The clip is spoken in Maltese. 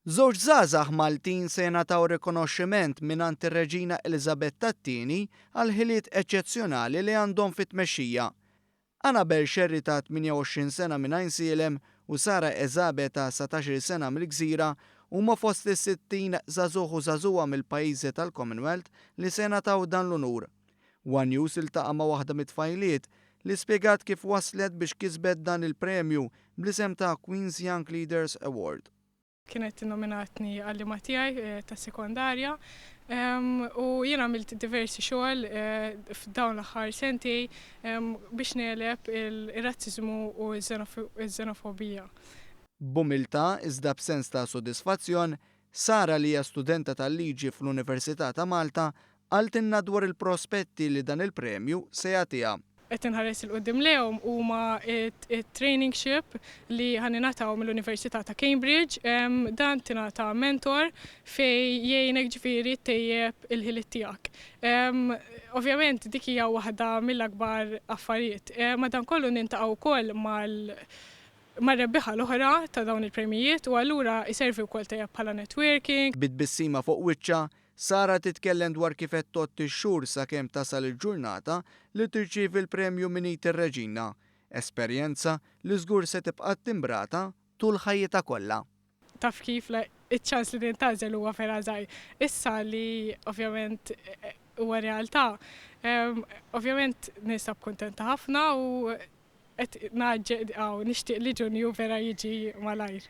Żewġ żgħażagħ Maltin se jingħataw rikonoxximent mingħand ir-Reġina Elisabetta II għal ħiliet eċċezzjonali li għandhom fit-tmexxija. Annabel Sherry ta' 28 sena minn Għajnsielem u Sara Eżabe ta' 17 sena mill-Gżira huma fost is-60 żagħżugħ u żagħżugħa mill-pajjiżi tal-Commonwealth li se jingħataw dan l-unur. One News iltaqa' ma' waħda mit-tfajliet li spjegat kif waslet biex kisbet dan il-premju bl-isem ta' Queen's Young Leaders Award. Kienet nominatni għall-ima tiegħi tas sekondarja u jien għamilt diversi xogħol f'dawn l-aħħar sentej biex neleb ir-razziżmu u ż-xenofobija. B'umiltà iżda b'sens ta' sodisfazzjon, Sara li hija studenta tal-liġi fl-Università ta' Malta qaltilna dwar il-prospetti li dan il-premju se jagħtiha. Qed inħares il-qudiem lehom huma trainingship li ħaninataw mill-Università ta' Cambridge, dan tingħata mentor fejn jgħinek ġifieri tejjeb il-ħiliet tiegħek. Ovvjament dik hija waħda mill-akbar affarijiet. Madankollu nintaqgħu wkoll mar-rebbieħa l-oħra ta' dawn il-premjijiet u allura jservi wkoll tajjeb bħala networking. Bit-bissima fuq wiċċa, Sara titkellem dwar kif qed totti x-xhur sakemm tasal il-ġurnata li tirċievi l-premju minit ir-Reġina, esperjenza li żgur se tibqa' timbrata tul ħajjitha kollha. Taf kif iċ-ċans li nintgħażel huwa vera żgħir. Issa li ovvjament huwa realtà, ovvjament nisab kuntenta ħafna u qed nixtieq li Ġunju vera jiġi malajr.